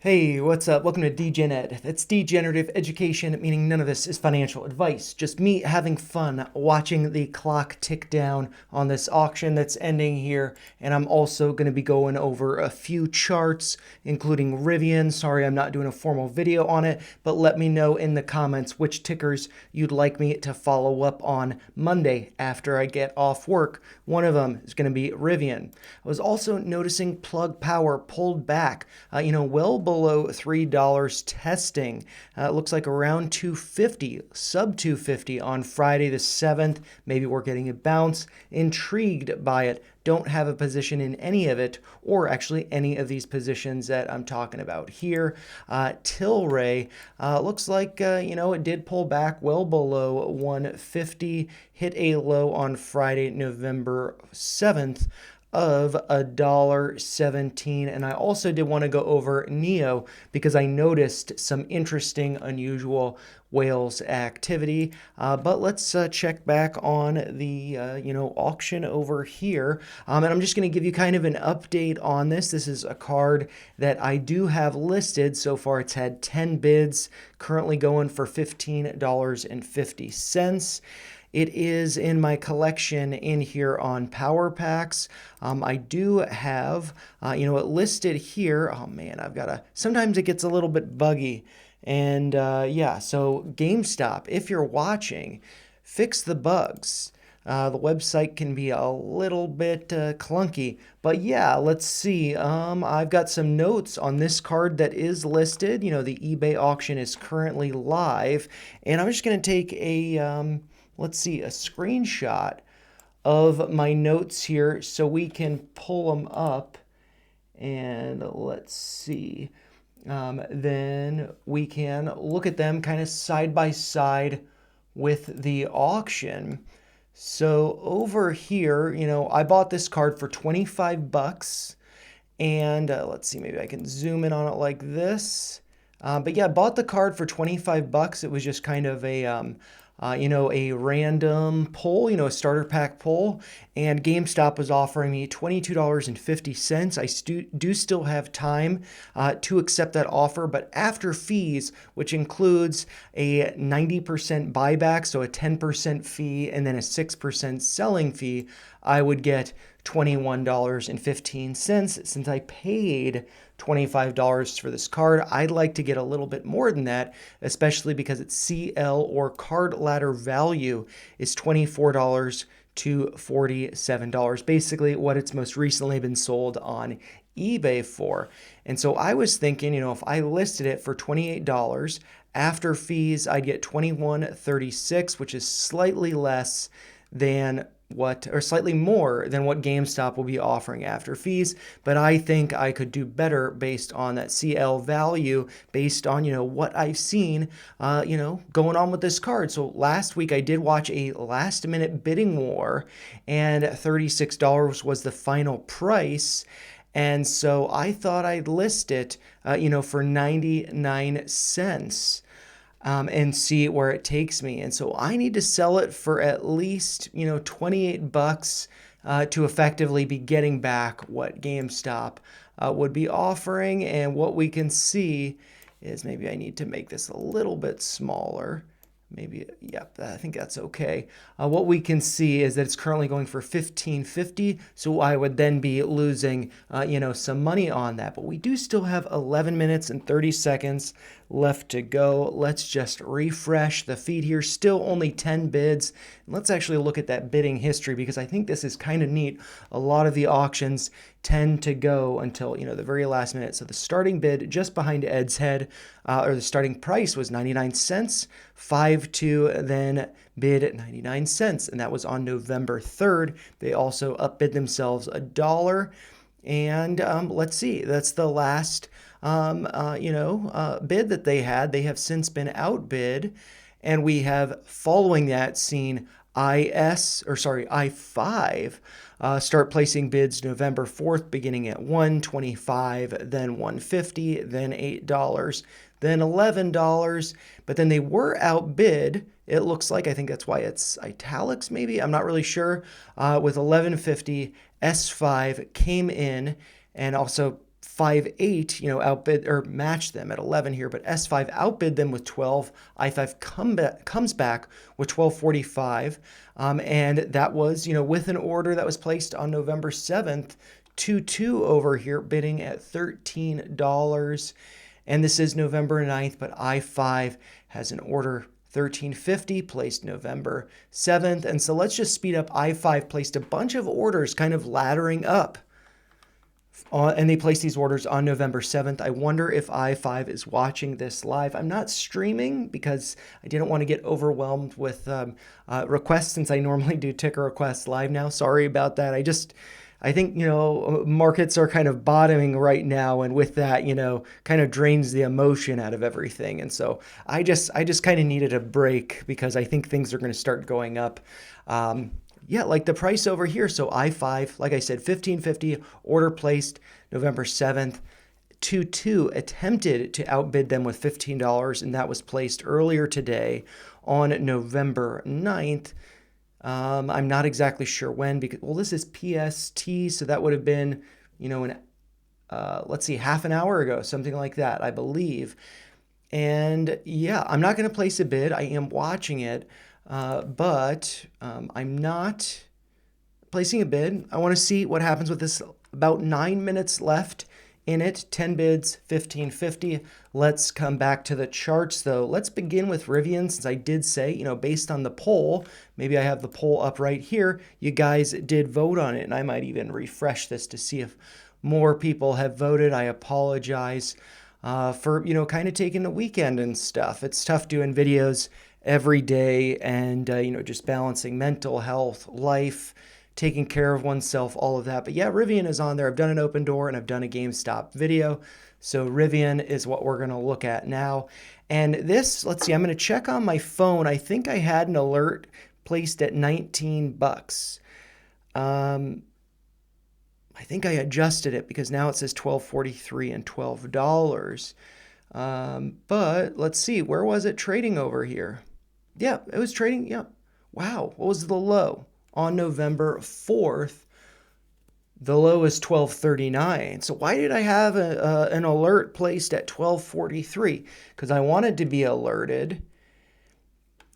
Hey, what's up? Welcome to DGenEd. That's degenerative education, meaning none of this is financial advice. Just me having fun watching the clock tick down on this auction that's ending here. And I'm also going to be going over a few charts, including RIVN. Sorry, I'm not doing a formal video on it, but let me know in the comments which tickers you'd like me to follow up on Monday after I get off work. One of them is going to be RIVN. I was also noticing Plug Power pulled back, well below $3 testing. It looks like around 250, sub 250 on Friday the 7th. Maybe we're getting a bounce. Intrigued by it. Don't have a position in any of it, or actually any of these positions that I'm talking about here. TLRY looks like, it did pull back well below 150, hit a low on Friday, November 7th of $1.17. And I also did want to go over NIO because I noticed some interesting, unusual whales activity. But let's check back on the auction over here. And I'm just going to give you kind of an update on this. This is a card that I do have listed. So far it's had 10 bids, currently going for $15.50. It is in my collection in here on Power Packs. I do have, it listed here. Oh man, sometimes it gets a little bit buggy. And so GameStop, if you're watching, fix the bugs. The website can be a little bit clunky, but yeah, let's see. I've got some notes on this card that is listed. The eBay auction is currently live, and I'm just going to take a let's see, a screenshot of my notes here so we can pull them up. And let's see. Then we can look at them kind of side by side with the auction. So over here, I bought this card for 25 bucks. And let's see, maybe I can zoom in on it like this. But yeah, I bought the card for 25 bucks. It was just kind of a random pull, a starter pack pull, and GameStop was offering me $22.50. I do still have time to accept that offer, but after fees, which includes a 90% buyback, so a 10% fee, and then a 6% selling fee, I would get $21.15. Since I paid $25 for this card, I'd like to get a little bit more than that, especially because its CL or card ladder value is $24 to $47, basically what it's most recently been sold on eBay for. And so I was thinking, if I listed it for $28, after fees, I'd get $21.36, which is slightly less than slightly more than what GameStop will be offering after fees, but I think I could do better based on that CL value, based on, what I've seen, going on with this card. So last week I did watch a last minute bidding war, and $36 was the final price. And so I thought I'd list it, for 99 cents. And see where it takes me. And so I need to sell it for at least, 28 bucks to effectively be getting back what GameStop would be offering. And what we can see is maybe I need to make this a little bit smaller. Maybe, yep, I think that's okay. What we can see is that it's currently going for $15.50, so I would then be losing, some money on that. But we do still have 11 minutes and 30 seconds left to go. Let's just refresh the feed here. Still only 10 bids. Let's actually look at that bidding history because I think this is kind of neat. A lot of the auctions tend to go until, the very last minute. So the starting bid just behind Ed's head, or the starting price was 99 cents. 5-2 then bid at 99 cents, and that was on November 3rd. They also upbid themselves $1. And let's see, that's the last bid that they had. They have since been outbid, and we have following that seen I5 start placing bids November 4th, beginning at $1.25, then $1.50, then $8, then $11. But then they were outbid. It looks like, I think that's why it's italics maybe. I'm not really sure. With $11.50, S5 came in and also S58, outbid or matched them at 11 here, but S5 outbid them with 12. I5 comes back with 12.45. And that was, with an order that was placed on November 7th, 2-2 over here, bidding at $13. And this is November 9th, but I5 has an order 1350 placed November 7th. And so let's just speed up. I5 placed a bunch of orders kind of laddering up. And they placed these orders on November 7th. I wonder if I5 is watching this live. I'm not streaming because I didn't want to get overwhelmed with requests since I normally do ticker requests live now. Sorry about that. I think, markets are kind of bottoming right now. And with that, kind of drains the emotion out of everything. And so I just kind of needed a break because I think things are going to start going up. Yeah, like the price over here. So I5, like I said, 1550 order placed November 7th. 2-2 attempted to outbid them with $15, and that was placed earlier today on November 9th. I'm not exactly sure when because, well, this is PST, so that would have been, let's see, half an hour ago, something like that, I believe. And yeah, I'm not going to place a bid. I am watching it. But I'm not placing a bid. I want to see what happens with this. About 9 minutes left in it. 10 bids, 1550. Let's come back to the charts, though. Let's begin with Rivian, since I did say, based on the poll, maybe I have the poll up right here. You guys did vote on it, and I might even refresh this to see if more people have voted. I apologize for, kind of taking the weekend and stuff. It's tough doing videos every day and, just balancing mental health, life, taking care of oneself, all of that. But yeah, Rivian is on there. I've done an open door and I've done a GameStop video. So Rivian is what we're going to look at now. And this, let's see, I'm going to check on my phone. I think I had an alert placed at 19 bucks. I think I adjusted it because now it says $12.43 and $12. But let's see, where was it trading over here? Yeah, it was trading. Yeah. Wow. What was the low? On November 4th, the low is 12.39. So why did I have an alert placed at 12.43? Because I wanted to be alerted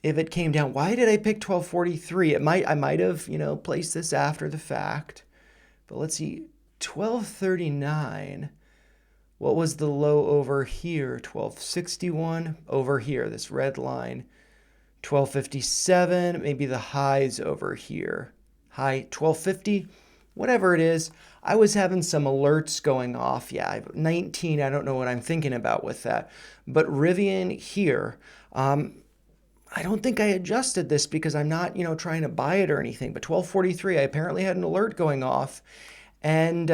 if it came down. Why did I pick 12.43? I might have, placed this after the fact. But let's see. 12.39. What was the low over here? 12.61 over here, this red line. 12.57, maybe the highs over here. High 12.50, whatever it is. I was having some alerts going off. Yeah, 19, I don't know what I'm thinking about with that. But Rivian here, I don't think I adjusted this because I'm not, trying to buy it or anything. But 12.43, I apparently had an alert going off. And,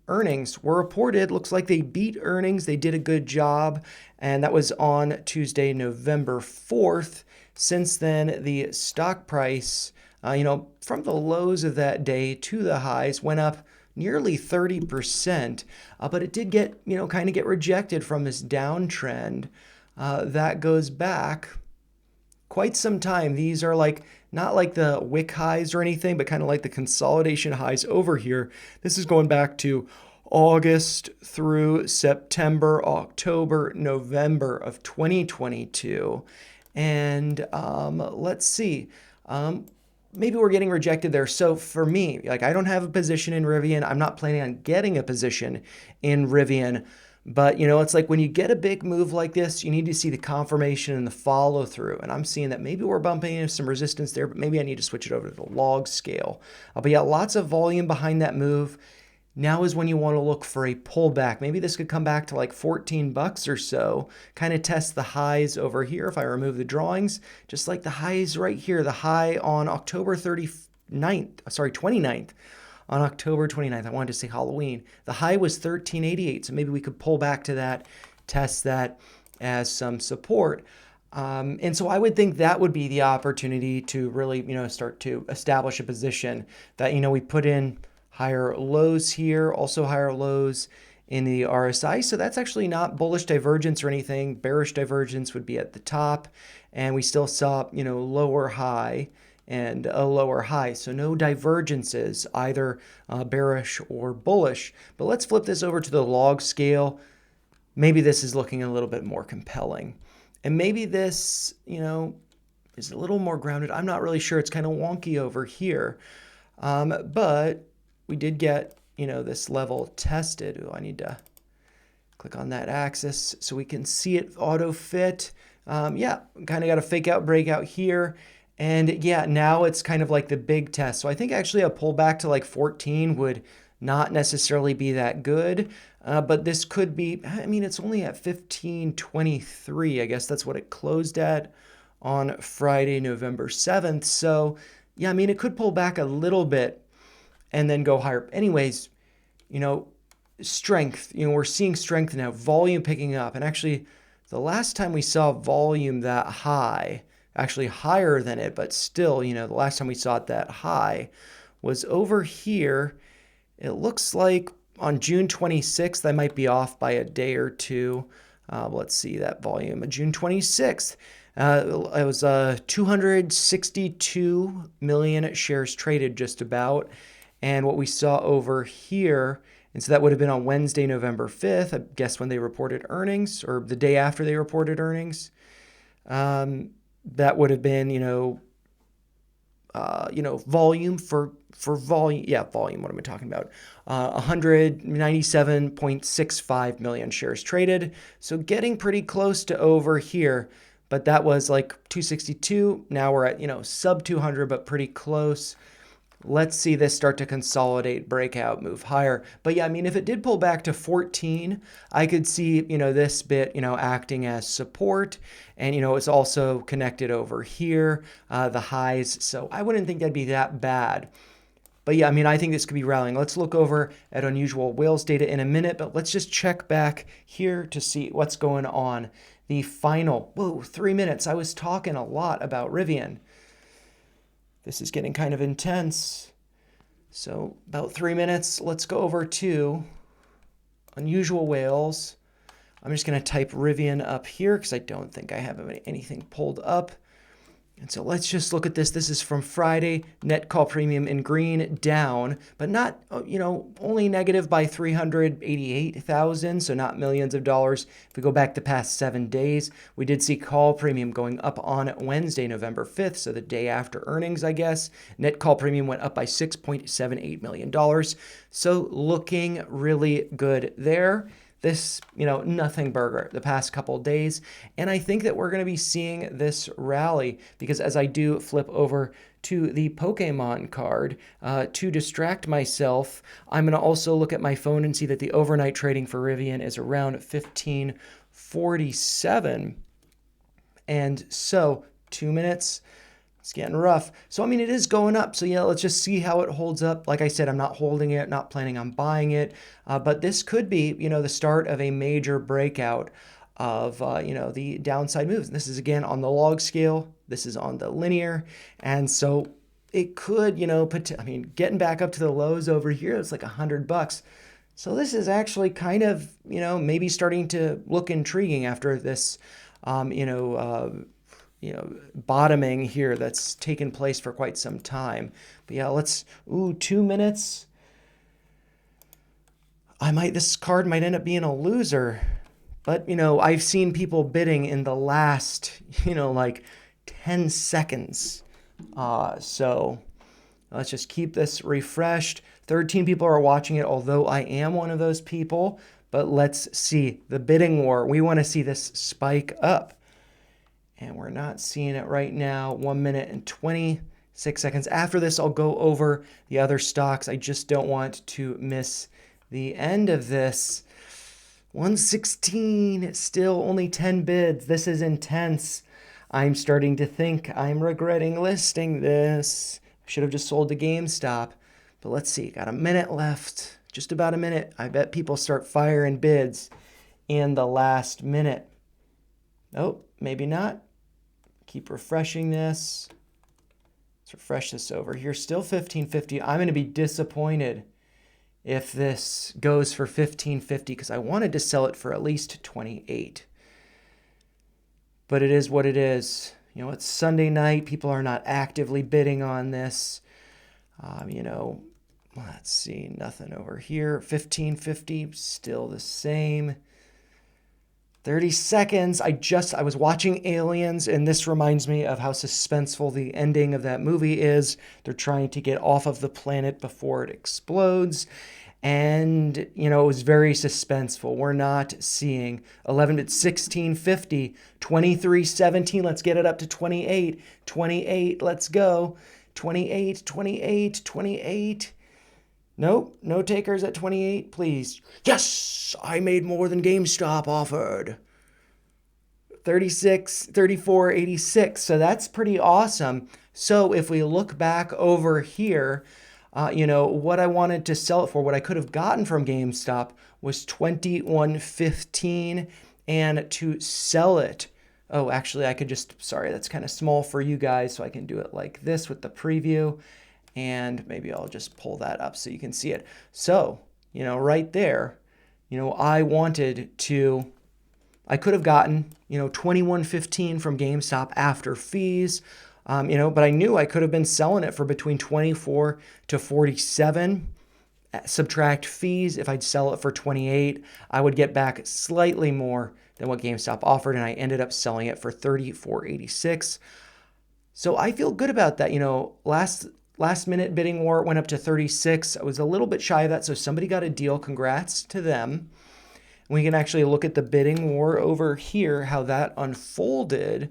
earnings were reported. Looks like they beat earnings. They did a good job. And that was on Tuesday, November 4th. Since then, the stock price, from the lows of that day to the highs went up nearly 30%. But it did get, kind of get rejected from this downtrend. That goes back quite some time. These are not like the wick highs or anything, but kind of like the consolidation highs over here. This is going back to August through September, October, November of 2022. And let's see, maybe we're getting rejected there. So for me, I don't have a position in Rivian. I'm not planning on getting a position in Rivian. But, it's like when you get a big move like this, you need to see the confirmation and the follow through. And I'm seeing that maybe we're bumping into some resistance there, but maybe I need to switch it over to the log scale. But yeah, lots of volume behind that move. Now is when you want to look for a pullback. Maybe this could come back to like 14 bucks or so, kind of test the highs over here. If I remove the drawings, just like the highs right here, the high on October 29th. On October 29th, I wanted to say Halloween. The high was 1388, so maybe we could pull back to that, test that as some support. And so I would think that would be the opportunity to really, start to establish a position that, we put in higher lows here, also higher lows in the RSI. So that's actually not bullish divergence or anything. Bearish divergence would be at the top. And we still saw, lower high and a lower high. So no divergences, either bearish or bullish. But let's flip this over to the log scale. Maybe this is looking a little bit more compelling. And maybe this, is a little more grounded. I'm not really sure. It's kind of wonky over here. But we did get, this level tested. Ooh, I need to click on that axis so we can see it auto fit. Yeah, kind of got a fake out breakout here. And yeah, now it's kind of like the big test. So I think actually a pullback to like 14 would not necessarily be that good. But this could be, it's only at 1523. I guess that's what it closed at on Friday, November 7th. So yeah, it could pull back a little bit and then go higher. Anyways, strength, we're seeing strength now, volume picking up. And actually, the last time we saw volume that high, actually higher than it, but still, the last time we saw it that high was over here. It looks like on June 26th, I might be off by a day or two. Let's see that volume. June 26th, it was 262 million shares traded just about. And what we saw over here, and so that would have been on Wednesday, November 5th, I guess when they reported earnings, or the day after they reported earnings. That would have been, volume for volume. Yeah, volume. What am I talking about? 197.65 million shares traded. So getting pretty close to over here, but that was like 262. Now we're at, sub 200, but pretty close. Let's see this start to consolidate, breakout, move higher. But yeah, if it did pull back to 14, I could see, this bit, acting as support. And, it's also connected over here, the highs. So I wouldn't think that'd be that bad. But yeah, I think this could be rallying. Let's look over at unusual whales data in a minute, but let's just check back here to see what's going on. The final, 3 minutes. I was talking a lot about RIVN. This is getting kind of intense. So about 3 minutes. Let's go over to unusual whales. I'm just going to type RIVN up here because I don't think I have anything pulled up. And so let's just look at this. This is from Friday. Net call premium in green down, but not, only negative by 388,000. So not millions of dollars. If we go back the past 7 days, we did see call premium going up on Wednesday, November 5th. So the day after earnings, I guess. Net call premium went up by $6.78 million. So looking really good there. This, nothing burger the past couple of days. And I think that we're going to be seeing this rally because as I do flip over to the Pokemon card to distract myself, I'm going to also look at my phone and see that the overnight trading for RIVN is around 1547. And so 2 minutes. It's getting rough. So, it is going up. So, yeah, let's just see how it holds up. Like I said, I'm not holding it, not planning on buying it. But this could be, the start of a major breakout of, the downside moves. And this is, again, on the log scale. This is on the linear. And so it could, getting back up to the lows over here, it's like $100. So this is actually kind of, maybe starting to look intriguing after this, bottoming here that's taken place for quite some time. But yeah, 2 minutes. This card might end up being a loser. But, I've seen people bidding in the last, like 10 seconds. So let's just keep this refreshed. 13 people are watching it, although I am one of those people. But let's see the bidding war. We want to see this spike up. And we're not seeing it right now. 1 minute and 26 seconds. After this, I'll go over the other stocks. I just don't want to miss the end of this. 116, still only 10 bids. This is intense. I'm starting to think I'm regretting listing this. I should have just sold to GameStop. But let's see, got a minute left. Just about a minute. I bet people start firing bids in the last minute. Oh, maybe not. Keep refreshing this. Let's refresh this over here. Still 1550. I'm going to be disappointed if this goes for 1550 because I wanted to sell it for at least 28. But it is what it is. You know, it's Sunday night. People are not actively bidding on this. Let's see, nothing over here. 1550, still the same. 30 seconds. I was watching Aliens, and this reminds me of how suspenseful the ending of that movie is. They're trying to get off of the planet before it explodes. And, it was very suspenseful. We're not seeing 1650, 2317. Let's get it up to 28. 28, let's go. 28, 28, 28. Nope, no takers at 28, please. Yes, I made more than GameStop offered. 36, 34, 86. So that's pretty awesome. So if we look back over here, what I wanted to sell it for, what I could have gotten from GameStop was $21.15, and to sell it, oh, actually I could sorry, that's kind of small for you guys, so I can do it like this with the preview, and maybe I'll just pull that up so you can see it. So, right there, I could have gotten, $21.15 from GameStop after fees. But I knew I could have been selling it for between 24 to 47. Subtract fees. If I'd sell it for 28, I would get back slightly more than what GameStop offered, and I ended up selling it for 34.86. So I feel good about that. Last minute bidding war, it went up to 36. I was a little bit shy of that, so somebody got a deal. Congrats to them. We can actually look at the bidding war over here, how that unfolded.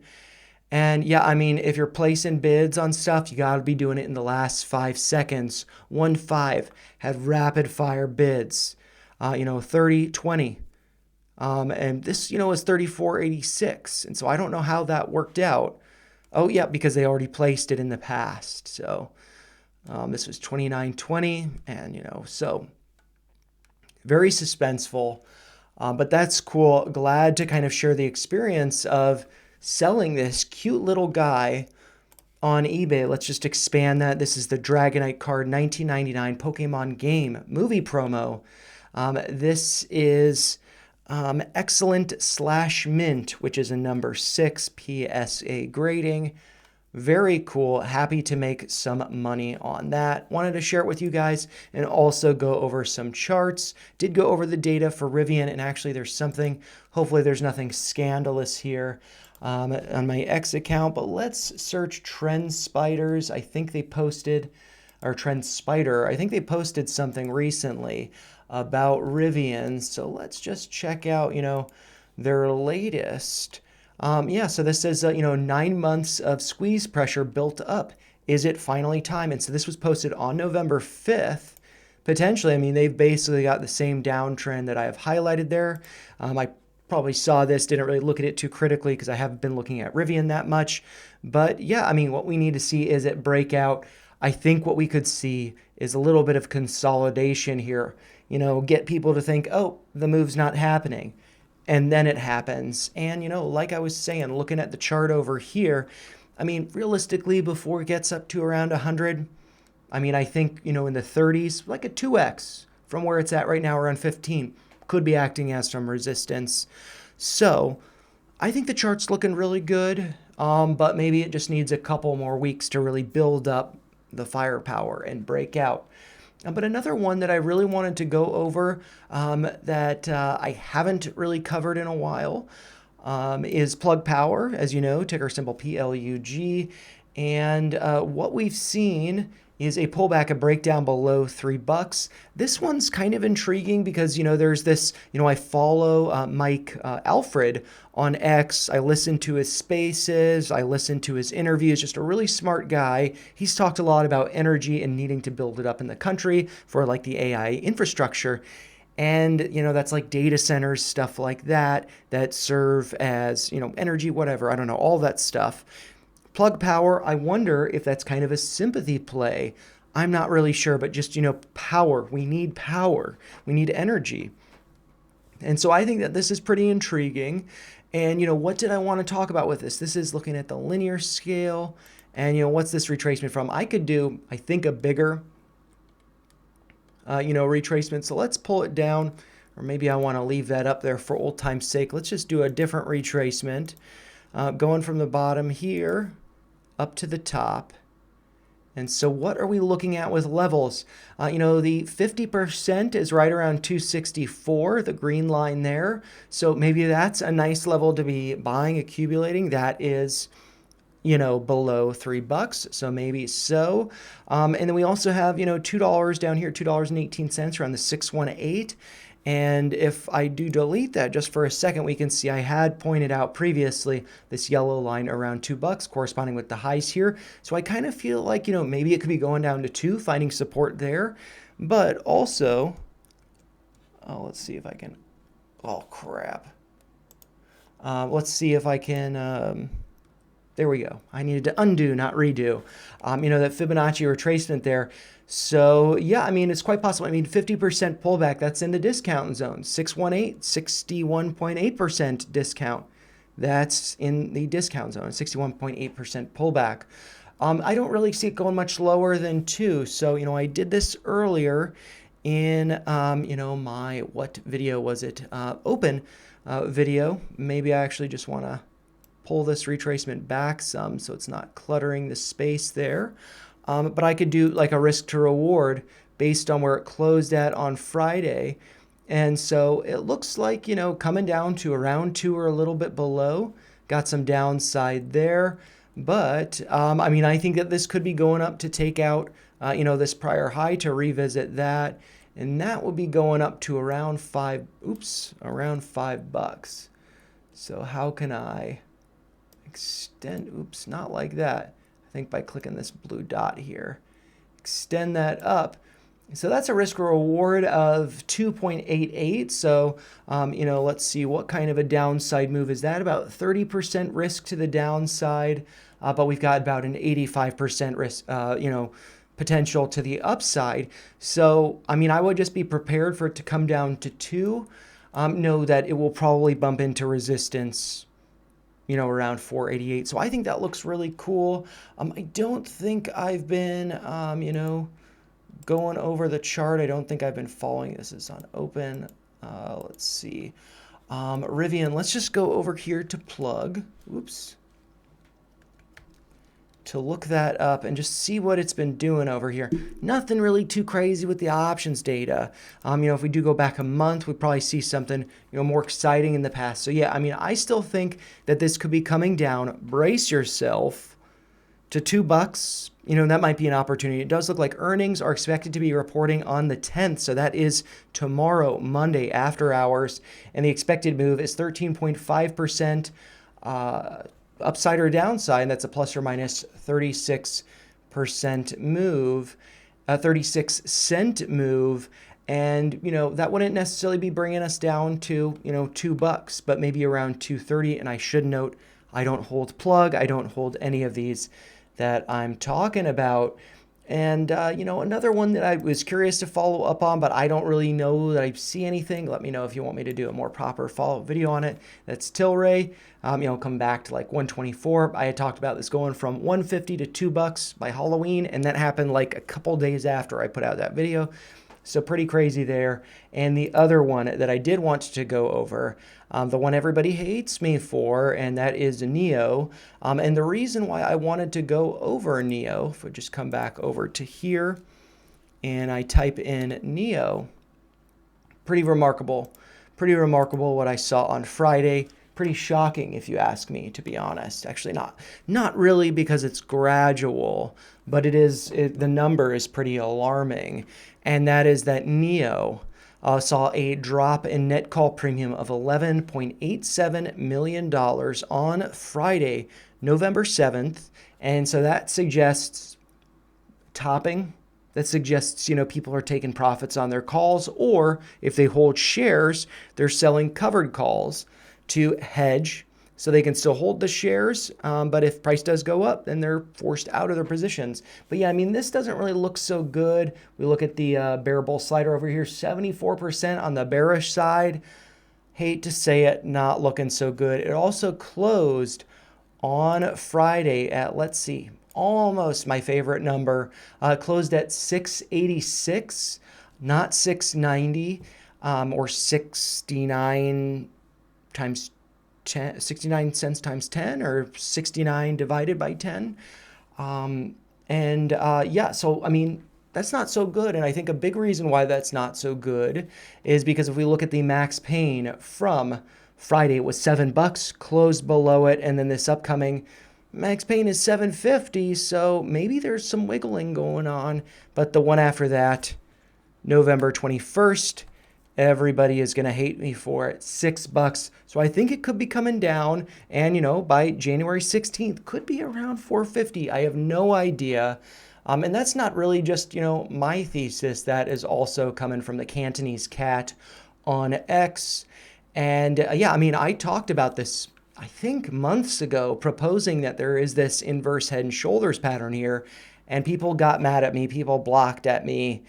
And yeah, if you're placing bids on stuff, you got to be doing it in the last 5 seconds. 1-5, have rapid fire bids. 30, 20. And this, is 34.86. And so I don't know how that worked out. Oh, yeah, because they already placed it in the past. So this was 29.20. And, so very suspenseful. But that's cool. Glad to kind of share the experience of selling this cute little guy on eBay. Let's just expand that. This is the Dragonite card, $19.99 Pokemon game movie promo. This is excellent/mint, which is a number 6 PSA grading. Very cool. Happy to make some money on that. Wanted to share it with you guys and also go over some charts. Did go over the data for RIVN, and actually there's something, hopefully there's nothing scandalous here on my X account, but let's search Trend Spiders. I think they posted, or Trend Spider, I think they posted something recently about RIVN. So let's just check out, their latest. So this says, 9 months of squeeze pressure built up. Is it finally time? And so this was posted on November 5th. Potentially, they've basically got the same downtrend that I have highlighted there. I probably saw this, didn't really look at it too critically because I haven't been looking at RIVN that much. But yeah, what we need to see is it break out. I think what we could see is a little bit of consolidation here. Get people to think, oh, the move's not happening. And then it happens. And, like I was saying, looking at the chart over here, realistically, before it gets up to around 100, I think, in the 30s, like a 2x from where it's at right now, around 15, could be acting as some resistance. So I think the chart's looking really good, but maybe it just needs a couple more weeks to really build up the firepower and break out. But another one that I really wanted to go over that I haven't really covered in a while is Plug Power, as you know, ticker symbol PLUG. And what we've seen is a pullback, a breakdown below $3. This one's kind of intriguing because, there's this, I follow Mike Alfred on X. I listen to his spaces. I listen to his interviews. Just a really smart guy. He's talked a lot about energy and needing to build it up in the country for like the AI infrastructure. And, that's like data centers, stuff like that serve as, energy, whatever. I don't know, all that stuff. Plug Power, I wonder if that's kind of a sympathy play. I'm not really sure, but just, power. We need power. We need energy. And so I think that this is pretty intriguing. And, what did I want to talk about with this? This is looking at the linear scale. And, what's this retracement from? I could do, I think, a bigger, retracement. So let's pull it down. Or maybe I want to leave that up there for old time's sake. Let's just do a different retracement. going from the bottom here up to the top. And so what are we looking at with levels? You know, the 50% is right around 264, the green line there. So maybe that's a nice level to be buying, accumulating. That is, you know, below $3. So maybe so. And then we also have, you know, $2 down here, $2.18 around the 618. And if I do delete that just for a second, we can see I had pointed out previously this yellow line around $2 corresponding with the highs here. So I kind of feel like, you know, maybe it could be going down to 2, finding support there. But also, oh, let's see if I can, oh crap. Let's see if I can, there we go. I needed to undo, not redo. You know, that Fibonacci retracement there. So, yeah, I mean, it's quite possible. I mean, 50% pullback, that's in the discount zone. 618, 61.8% discount. That's in the discount zone, 61.8% pullback. I don't really see it going much lower than 2. So, you know, I did this earlier in, you know, my, what video was it? Open video. Maybe I actually just want to pull this retracement back some so it's not cluttering the space there. But I could do like a risk to reward based on where it closed at on Friday. And so it looks like, you know, coming down to around 2 or a little bit below. Got some downside there. But, I mean, I think that this could be going up to take out, you know, this prior high to revisit that. And that will be going up to around around $5. So how can I extend, not like that. I think by clicking this blue dot here, extend that up. So that's a risk reward of 2.88. So, you know, let's see what kind of a downside move is that. About 30% risk to the downside, but we've got about an 85% risk, you know, potential to the upside. So, I mean, I would just be prepared for it to come down to 2. Know that it will probably bump into resistance, you know, around 488. So I think that looks really cool. I don't think I've been, you know, going over the chart. I don't think I've been following. This is on open. Let's see. RIVN, let's just go over here to plug. To look that up and just see what it's been doing over here. Nothing really too crazy with the options data. You know, if we do go back a month, we'd probably see something, you know, more exciting in the past. So yeah, I mean, I still think that this could be coming down. Brace yourself to $2. You know, that might be an opportunity. It does look like earnings are expected to be reporting on the 10th. So that is tomorrow, Monday, after hours. And the expected move is 13.5%. Upside or downside, and that's a plus or minus 36% move, a 36-cent move. And, you know, that wouldn't necessarily be bringing us down to, you know, $2, but maybe around 230. And I should note, I don't hold plug. I don't hold any of these that I'm talking about. And, you know, another one that I was curious to follow up on, but I don't really know that I see anything. Let me know if you want me to do a more proper follow-up video on it. That's TLRY. You know, come back to like 124. I had talked about this going from 150 to $2 by Halloween, and that happened like a couple days after I put out that video. So pretty crazy there. And the other one that I did want to go over, the one everybody hates me for, and that is NIO. And the reason why I wanted to go over NIO, if we just come back over to here and I type in NIO, pretty remarkable what I saw on Friday. Pretty shocking if you ask me, to be honest. Actually not really, because it's gradual, but the number is pretty alarming. And that is that NIO saw a drop in net call premium of $11.87 million on Friday, November 7th. And so that suggests topping. That suggests, you know, people are taking profits on their calls, or if they hold shares, they're selling covered calls to hedge, so they can still hold the shares, but if price does go up, then they're forced out of their positions. But yeah, I mean, this doesn't really look so good. We look at the bear bull slider over here, 74% on the bearish side. Hate to say it, not looking so good. It also closed on Friday at, let's see, almost my favorite number. Closed at 686, not 690, or 69 times 69 cents times 10, or 69 divided by 10. Yeah, so I mean, that's not so good. And I think a big reason why that's not so good is because if we look at the max pain from Friday, it was $7, closed below it, and then this upcoming max pain is 750. So maybe there's some wiggling going on. But the one after that, November 21st, everybody is going to hate me for it. $6. So I think it could be coming down. And, you know, by January 16th, could be around 450. I have no idea. And that's not really just, you know, my thesis. That is also coming from the Cantonese Cat on X. And yeah, I mean, I talked about this, I think, months ago, proposing that there is this inverse head and shoulders pattern here. And people got mad at me. People blocked at me.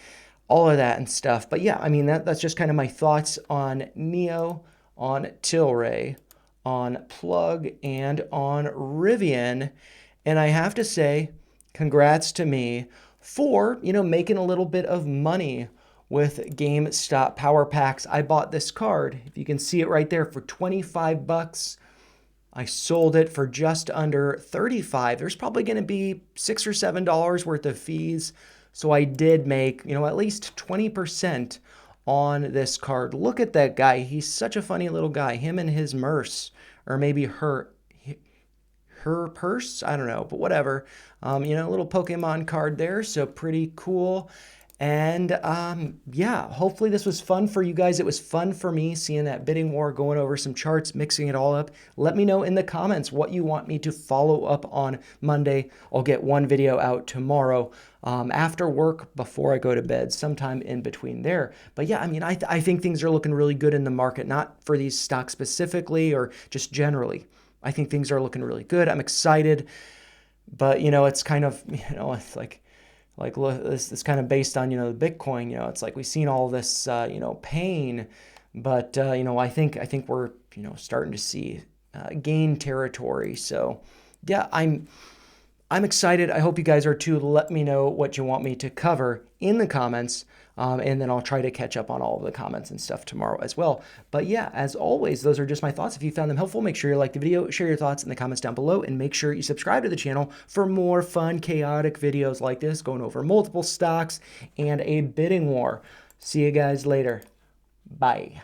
All of that and stuff. But yeah, I mean, that's just kind of my thoughts on NIO, on TLRY, on Plug, and on RIVN. And I have to say, congrats to me for, you know, making a little bit of money with GameStop Power Packs. I bought this card, if you can see it right there, for 25 bucks. I sold it for just under 35. There's probably going to be $6 or $7 worth of fees. So I did make, you know, at least 20% on this card. Look at that guy. He's such a funny little guy. Him and his merce, or maybe her purse. I don't know, but whatever. You know, a little Pokemon card there. So pretty cool. And yeah, hopefully this was fun for you guys. It was fun for me seeing that bidding war, going over some charts, mixing it all up. Let me know in the comments what you want me to follow up on Monday. I'll get one video out tomorrow after work, before I go to bed, sometime in between there. But yeah, I mean, I think things are looking really good in the market, not for these stocks specifically or just generally. I think things are looking really good. I'm excited, but you know, it's kind of, you know, it's like this is kind of based on, you know, the Bitcoin. You know, it's like we've seen all this, you know, pain, but you know, I think we're, you know, starting to see gain territory. So yeah, I'm excited. I hope you guys are too. Let me know what you want me to cover in the comments. And then I'll try to catch up on all of the comments and stuff tomorrow as well. But yeah, as always, those are just my thoughts. If you found them helpful, make sure you like the video, share your thoughts in the comments down below, and make sure you subscribe to the channel for more fun, chaotic videos like this, going over multiple stocks and a bidding war. See you guys later. Bye.